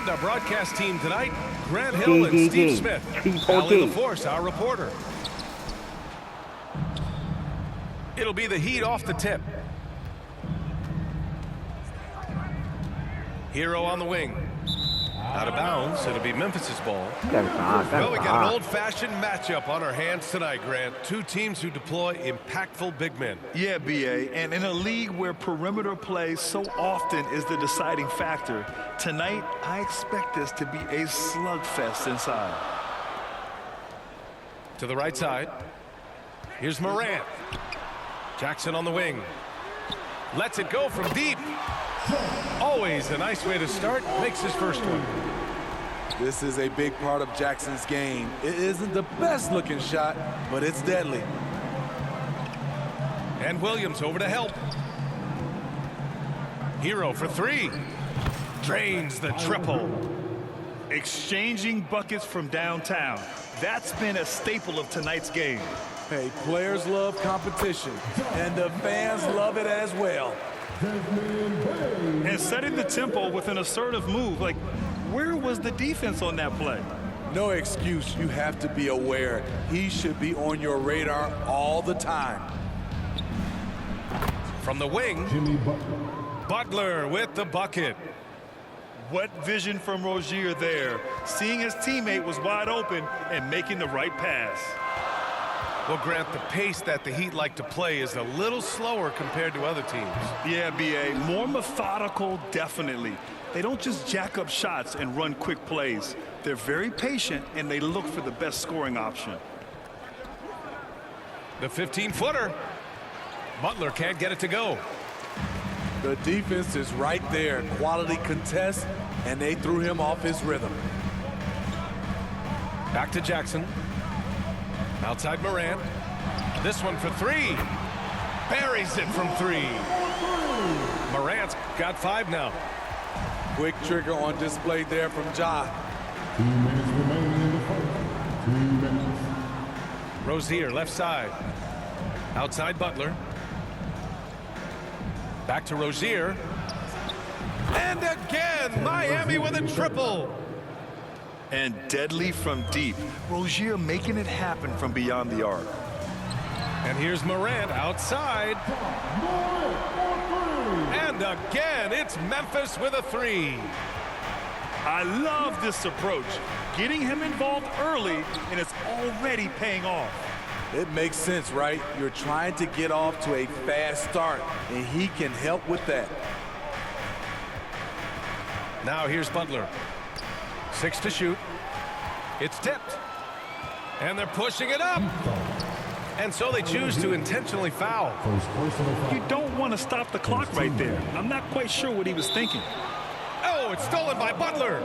And our broadcast team tonight, Grant Hill and Steve Smith. Alan LaForce, our reporter. It'll be the Heat off the tip. Hero on the wing. Out of bounds, it'll be Memphis's ball. Well, we got an old-fashioned matchup on our hands tonight, Grant. Two teams who deploy impactful big men. Yeah, B.A., and in a league where perimeter play so often is the deciding factor, tonight I expect this to be a slugfest inside. To the right side. Here's Morant. Jackson on the wing. Lets it go from deep. Always a nice way to start. Makes his first one. This is a big part of Jackson's game. It isn't the best looking shot, but it's deadly. And Williams over to help. Hero for three. Drains the triple. Exchanging buckets from downtown. That's been a staple of tonight's game. Hey, players love competition, and the fans love it as well. And setting the tempo with an assertive move. Like, where was the defense on that play? No excuse. You have to be aware. He should be on your radar all the time. From the wing, Butler with the bucket. What vision from Rozier there. Seeing his teammate was wide open and making the right pass. Well, Grant, the pace that the Heat like to play is a little slower compared to other teams. Yeah, B.A., more methodical, definitely. They don't just jack up shots and run quick plays. They're very patient, and they look for the best scoring option. The 15-footer. Butler can't get it to go. The defense is right there. Quality contest, and they threw him off his rhythm. Back to Jackson. Outside Morant. This one for three. Buries it from three. Morant's got 5 now. Quick trigger on display there from Ja. 2 minutes remaining in the fight. 2 minutes. Rozier left side. Outside Butler. Back to Rozier. And again, Miami with a triple. And deadly from deep. Rozier making it happen from beyond the arc. And here's Morant outside. And again, it's Memphis with a 3. I love this approach. Getting him involved early, and it's already paying off. It makes sense, right? You're trying to get off to a fast start, and he can help with that. Now here's Butler. 6 to shoot. It's tipped. And they're pushing it up. And so they choose to intentionally foul. You don't want to stop the clock right there. I'm not quite sure what he was thinking. Oh, it's stolen by Butler.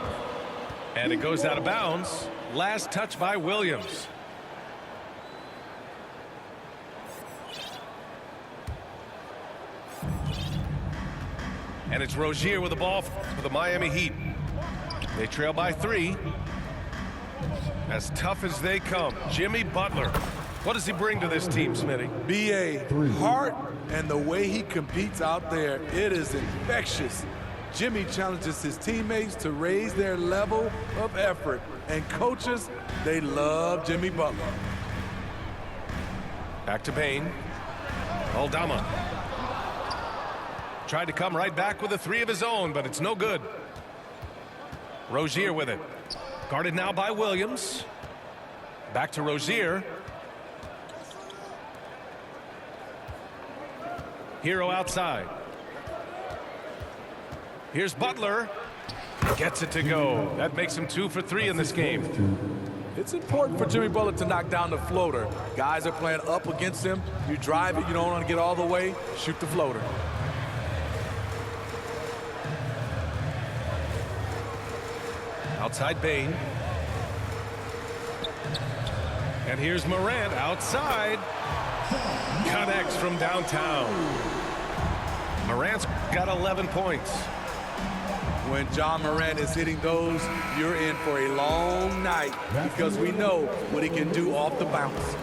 And it goes out of bounds. Last touch by Williams. And it's Rozier with the ball for the Miami Heat. They trail by 3. As tough as they come, Jimmy Butler. What does he bring to this team, Smitty? B.A. heart and the way he competes out there, it is infectious. Jimmy challenges his teammates to raise their level of effort. And coaches, they love Jimmy Butler. Back to Payne. Aldama. Tried to come right back with a 3 of his own, but it's no good. Rozier with it. Guarded now by Williams. Back to Rozier. Hero outside. Here's Butler. Gets it to go. That makes him 2 for 3 in this game. It's important for Jimmy Butler to knock down the floater. Guys are playing up against him. You drive it, you don't want to get all the way, shoot the floater. Outside Bane. And here's Morant outside. Connects from downtown. Morant's got 11 points. When John Morant is hitting those, you're in for a long night because we know what he can do off the bounce.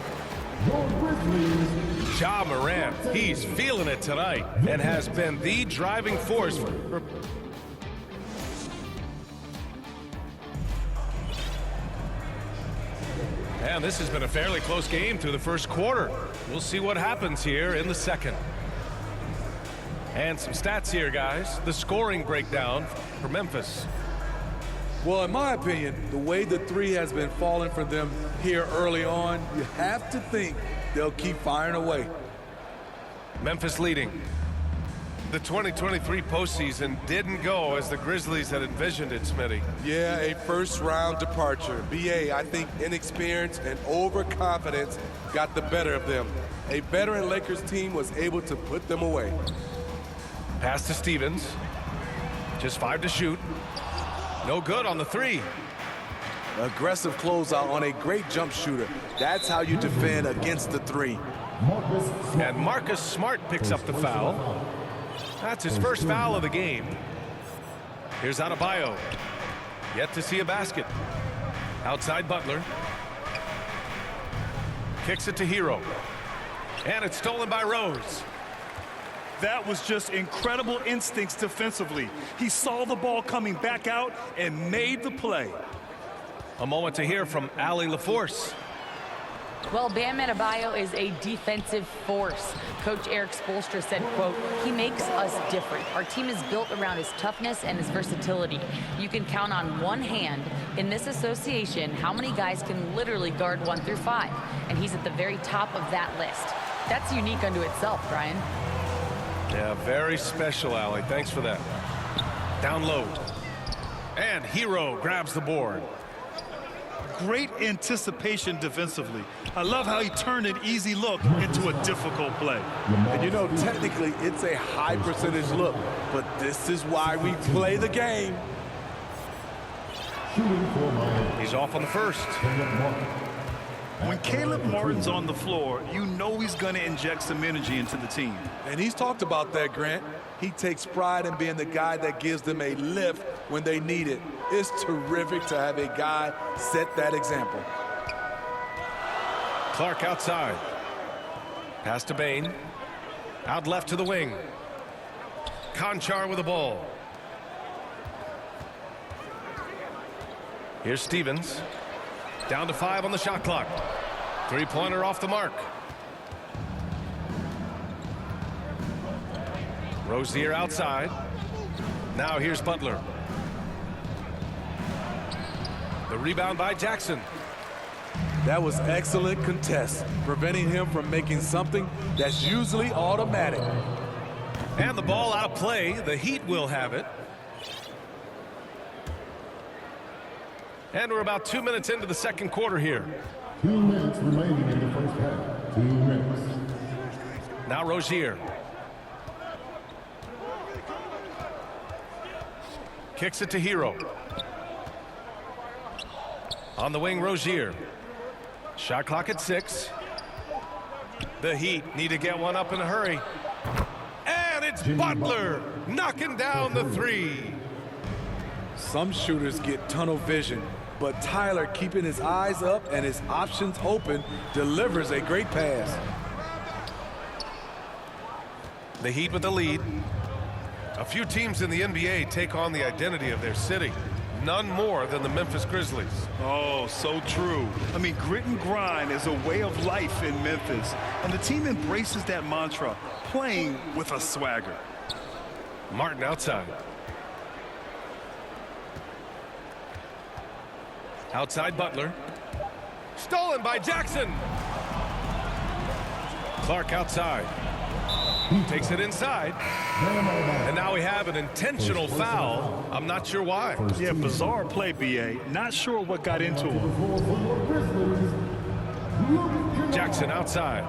Ja Morant, he's feeling it tonight and has been the driving force for And this has been a fairly close game through the first quarter. We'll see what happens here in the second. And some stats here, guys. The scoring breakdown for Memphis. Well, in my opinion, the way the three has been falling for them here early on, you have to think they'll keep firing away. Memphis leading. The 2023 postseason didn't go as the Grizzlies had envisioned it, Smitty. Yeah, a first-round departure. BA, I think inexperience and overconfidence got the better of them. A veteran Lakers team was able to put them away. Pass to Stevens. Just 5 to shoot. No good on the 3. Aggressive closeout on a great jump shooter. That's how you defend against the 3. And Marcus Smart picks up the foul. That's his first foul of the game. Here's Adebayo. Yet to see a basket. Outside Butler. Kicks it to Hero. And it's stolen by Rose. That was just incredible instincts defensively. He saw the ball coming back out and made the play. A moment to hear from Allie LaForce. Well, Bam Adebayo is a defensive force. Coach Eric Spoelstra said, quote, "He makes us different. Our team is built around his toughness and his versatility. You can count on one hand in this association how many guys can literally guard 1 through 5. And he's at the very top of that list. That's unique unto itself, Brian." Yeah, very special, Allie. Thanks for that. Down low. And Hero grabs the board. Great anticipation defensively. I love how he turned an easy look into a difficult play. And you know, technically, it's a high percentage look, but this is why we play the game. He's off on the first. When Caleb Martin's on the floor, you know he's going to inject some energy into the team. And he's talked about that, Grant. He takes pride in being the guy that gives them a lift when they need it. It's terrific to have a guy set that example. Clark outside. Pass to Bane. Out left to the wing. Conchar with the ball. Here's Stevens. Down to 5 on the shot clock. Three-pointer off the mark. Rozier outside. Now here's Butler. The rebound by Jackson. That was excellent contest, preventing him from making something that's usually automatic. And the ball out of play. The Heat will have it. And we're about 2 minutes into the second quarter here. 2 minutes remaining in the first half. 2 minutes. Now Rozier. Kicks it to Hero. On the wing, Rozier. Shot clock at 6. The Heat need to get one up in a hurry. And it's Butler knocking down the 3. Some shooters get tunnel vision, but Tyler, keeping his eyes up and his options open, delivers a great pass. The Heat with the lead. A few teams in the NBA take on the identity of their city. None more than the Memphis Grizzlies. Oh, so true. I mean, grit and grind is a way of life in Memphis, and the team embraces that mantra, playing with a swagger. Martin outside. Outside Butler. Stolen by Jackson. Clark outside. Takes it inside. And now we have an intentional foul. I'm not sure why. Yeah, bizarre play, BA. Not sure what got into him. Jackson outside.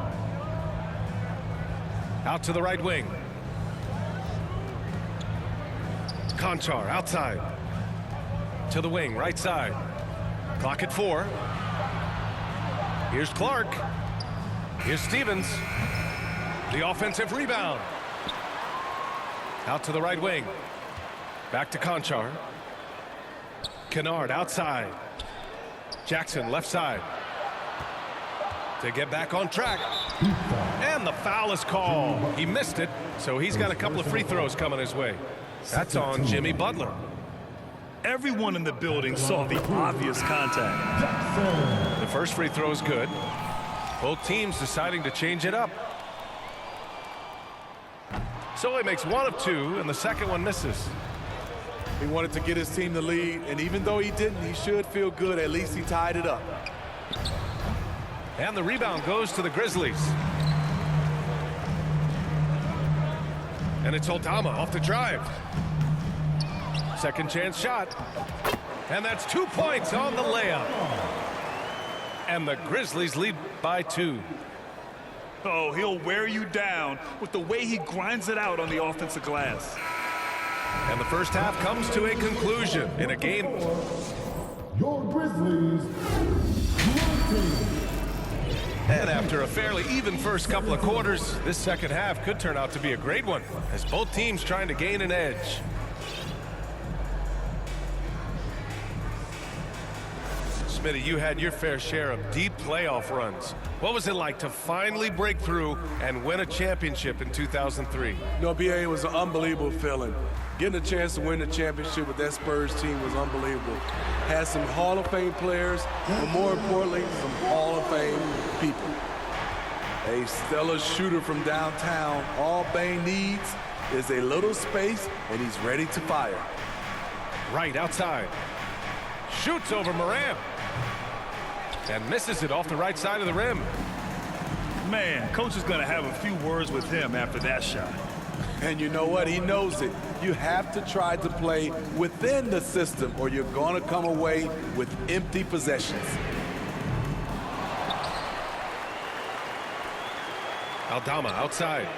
Out to the right wing. Conchar outside. To the wing, right side. Clock at 4. Here's Clark. Here's Stevens. The offensive rebound. Out to the right wing. Back to Conchar. Kennard outside. Jackson left side. To get back on track. And the foul is called. He missed it, so he's got a couple of free throws coming his way. That's on Jimmy Butler. Everyone in the building saw the obvious contact. The First free throw is good. Both teams deciding to change it up. So he makes one of two, and the second one misses. He wanted to get his team the lead, and even though he didn't, he should feel good. At least he tied it up. And the rebound goes to the Grizzlies. And it's Aldama off the drive. Second chance shot. And that's 2 points on the layup. And the Grizzlies lead by 2. Oh, he'll wear you down with the way he grinds it out on the offensive glass. And the first half comes to a conclusion in a game. Your Grizzlies, blue team. And after a fairly even first couple of quarters, this second half could turn out to be a great one, as both teams trying to gain an edge. Smitty, you had your fair share of deep playoff runs. What was it like to finally break through and win a championship in 2003? No, BA, it was an unbelievable feeling. Getting a chance to win the championship with that Spurs team was unbelievable. Had some Hall of Fame players, but more importantly, some Hall of Fame people. A stellar shooter from downtown. All Bane needs is a little space, and he's ready to fire. Right outside. Shoots over Moran. And misses it off the right side of the rim. Man, coach is going to have a few words with him after that shot. And you know what? He knows it. You have to try to play within the system, or you're going to come away with empty possessions. Aldama outside.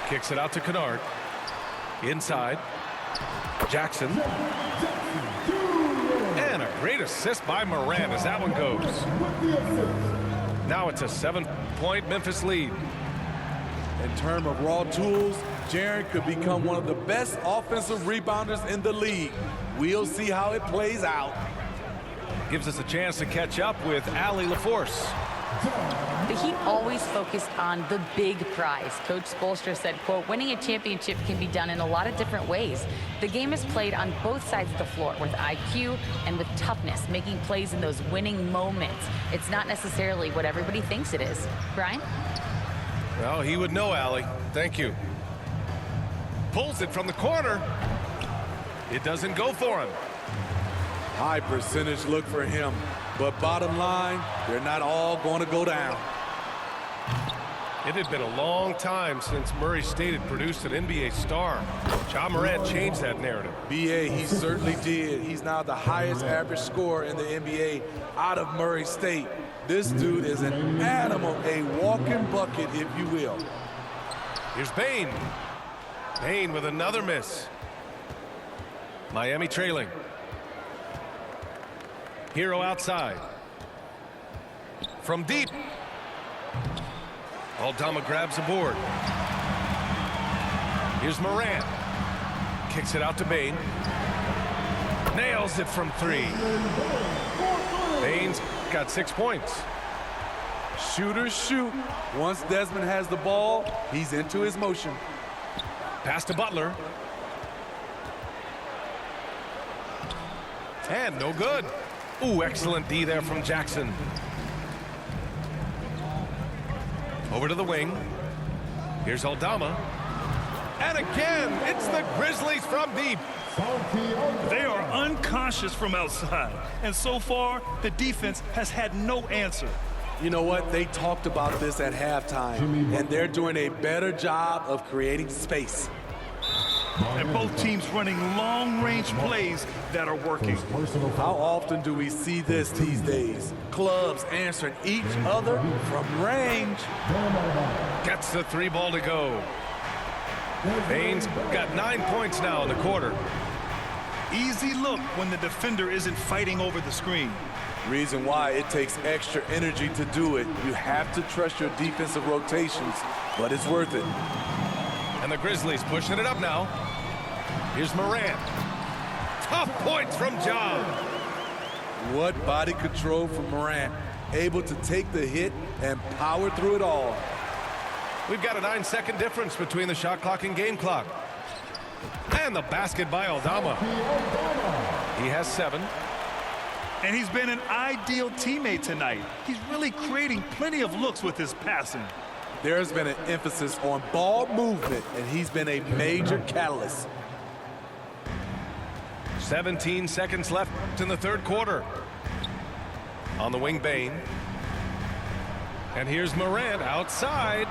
Kicks it out to Kennard. Inside. Jackson. And a great assist by Moran as that one goes. Now it's a 7-point Memphis lead. In terms of raw tools, Jaren could become one of the best offensive rebounders in the league. We'll see how it plays out. Gives us a chance to catch up with Allie LaForce. The Heat always focused on the big prize. Coach Spoelstra said, quote, winning a championship can be done in a lot of different ways. The game is played on both sides of the floor with IQ and with toughness, making plays in those winning moments. It's not necessarily what everybody thinks it is. Brian? Well, he would know, Allie. Thank you. Pulls it from the corner. It doesn't go for him. High percentage look for him. But bottom line, they're not all going to go down. It had been a long time since Murray State had produced an NBA star. Ja Morant changed that narrative. BA, he certainly did. He's now the highest average scorer in the NBA out of Murray State. This dude is an animal, a walking bucket, if you will. Here's Bane. Bane with another miss. Miami trailing. Hero outside. From deep. Aldama grabs a board. Here's Moran. Kicks it out to Bane. Nails it from 3. Bane's got 6 points. Shooters shoot. Once Desmond has the ball, he's into his motion. Pass to Butler. And no good. Ooh, excellent D there from Jackson. Over to the wing. Here's Aldama. And again, it's the Grizzlies from deep. They are unconscious from outside. And so far, the defense has had no answer. You know what? They talked about this at halftime, and they're doing a better job of creating space. And both teams running long-range plays that are working. How often do we see this these days? Clubs answering each other from range. Gets the 3 ball to go. Bane's got 9 points now in the quarter. Easy look when the defender isn't fighting over the screen. Reason why it takes extra energy to do it. You have to trust your defensive rotations, but it's worth it. And the Grizzlies pushing it up now. Here's Moran. Tough points from Ja. What body control from Morant. Able to take the hit and power through it all. We've got a 9-second difference between the shot clock and game clock. And the basket by Aldama. He has 7. And he's been an ideal teammate tonight. He's really creating plenty of looks with his passing. There's been an emphasis on ball movement, and he's been a major catalyst. 17 seconds left in the third quarter. On the wing, Bain. And here's Morant outside.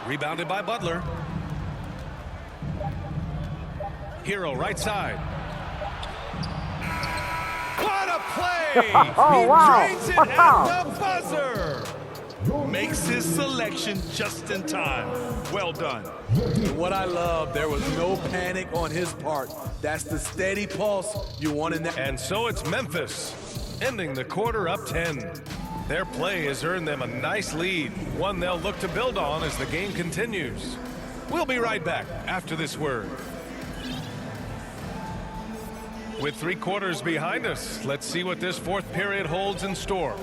Rebounded by Butler. Hero right side. What a play! He drains it at the buzzer. Makes his selection just in time. Well done. And what I love, there was no panic on his part. That's the steady pulse you want in that. And so it's Memphis, ending the quarter up 10. Their play has earned them a nice lead, one they'll look to build on as the game continues. We'll be right back after this word. With 3 quarters behind us, let's see what this fourth period holds in store.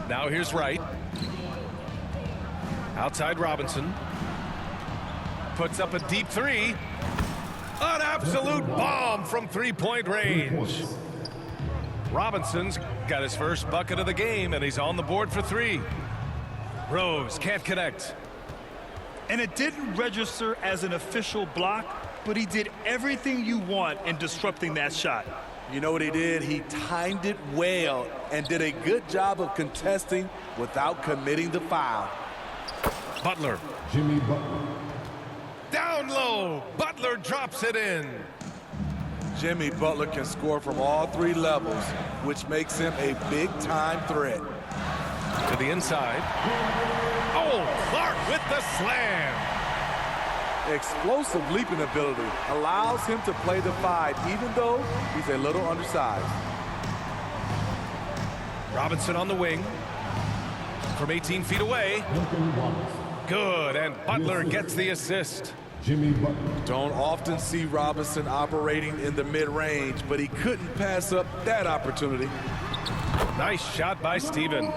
Now here's Wright. Outside Robinson. Puts up a deep 3. An absolute bomb from 3-point range. Robinson's got his first bucket of the game, and he's on the board for 3. Rose can't connect. And it didn't register as an official block, but he did everything you want in disrupting that shot. You know what he did? He timed it well and did a good job of contesting without committing the foul. Butler. Jimmy Butler. Down low. Butler drops it in. Jimmy Butler can score from all 3 levels, which makes him a big-time threat. To the inside. Oh, Clark with the slam. Explosive leaping ability allows him to play the 5, even though he's a little undersized. Robinson on the wing. From 18 feet away. Good, and Butler gets the assist. Jimmy Butler. Don't often see Robinson operating in the mid-range, but he couldn't pass up that opportunity. Nice shot by Stevens.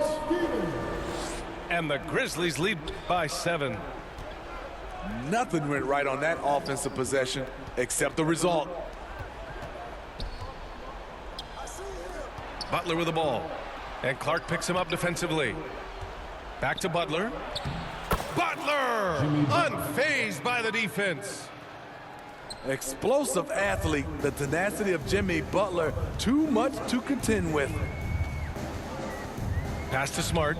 And the Grizzlies lead by 7. Nothing went right on that offensive possession except the result. Butler with the ball. And Clark picks him up defensively. Back to Butler. Butler! Unfazed by the defense. Explosive athlete. The tenacity of Jimmy Butler, too much to contend with. Pass to Smart.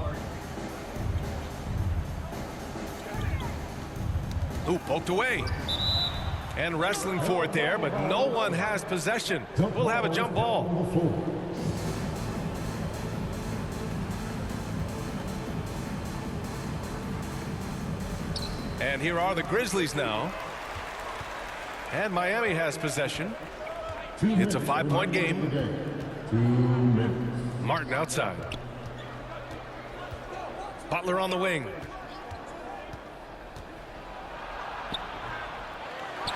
Ooh, poked away. And wrestling for it there, but no one has possession. We'll have a jump ball. And here are the Grizzlies now. And Miami has possession. It's a 5-point game. 2 minutes. Martin outside. Butler on the wing.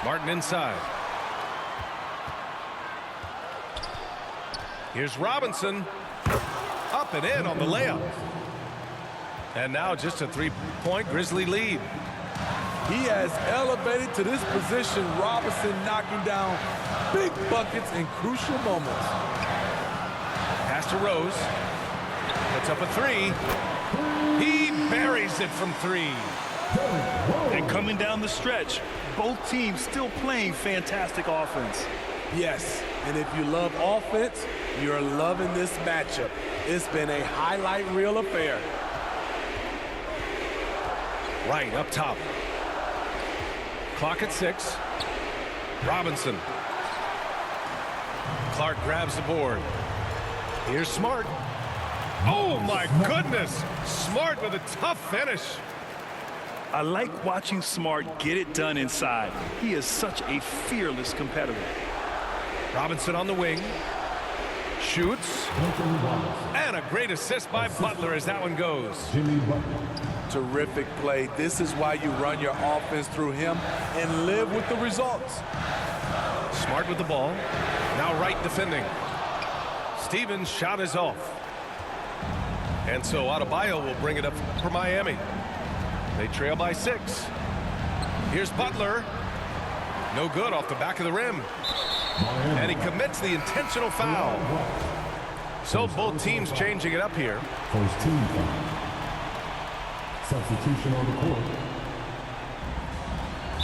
Martin inside. Here's Robinson. Up and in on the layup. And now just a 3-point Grizzly lead. He has elevated to this position. Robinson knocking down big buckets in crucial moments. Pass to Rose. Puts up a 3. He buries it from 3. And coming down the stretch, both teams still playing fantastic offense. Yes, and if you love offense, you're loving this matchup. It's been a highlight reel affair. Right up top. Clock at 6. Robinson. Clark grabs the board. Here's Smart. Oh my goodness! Smart with a tough finish. I like watching Smart get it done inside. He is such a fearless competitor. Robinson on the wing. Shoots. And a great assist by Butler as that one goes. Jimmy Butler. Terrific play. This is why you run your offense through him and live with the results. Smart with the ball. Now Wright defending. Stevens' shot is off. And so Adebayo will bring it up for Miami. They trail by 6. Here's Butler. No good off the back of the rim. And he commits the intentional foul. So both teams changing it up here. First team foul. Substitution on the court.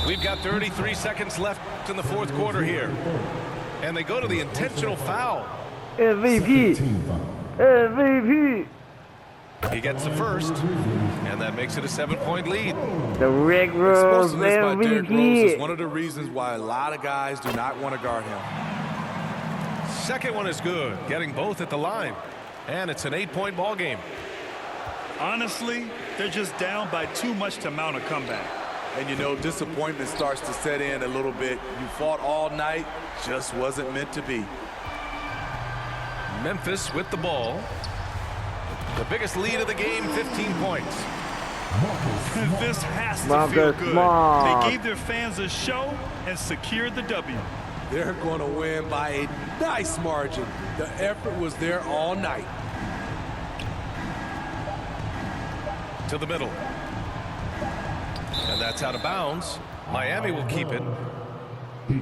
We've got 33 seconds left in the fourth quarter here. And they go to the intentional foul. MVP. Team foul. MVP. He gets the first, and that makes it a 7-point lead. The Rick Rose Explosiveness by Derrick Rose is MVP. one of the reasons why a lot of guys do not want to guard him. Second one is good, getting both at the line. And it's an 8-point ball game. Honestly, they're just down by too much to mount a comeback. And you know, disappointment starts to set in a little bit. You fought all night, just wasn't meant to be. Memphis with the ball. The biggest lead of the game, 15 points. This has to Marcus feel good. Smart. They gave their fans a show and secured the W. They're going to win by a nice margin. The effort was there all night. To the middle. And that's out of bounds. Miami will keep it.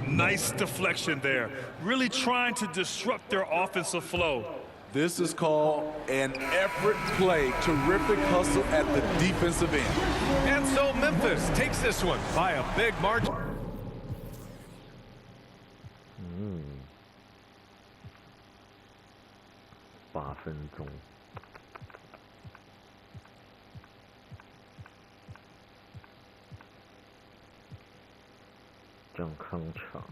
Nice deflection there. Really trying to disrupt their offensive flow. This is called an effort play. Terrific hustle at the defensive end. And so Memphis takes this one by a big margin. 8分钟。健康场。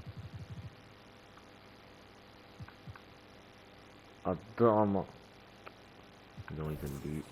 啊，这么容易真低。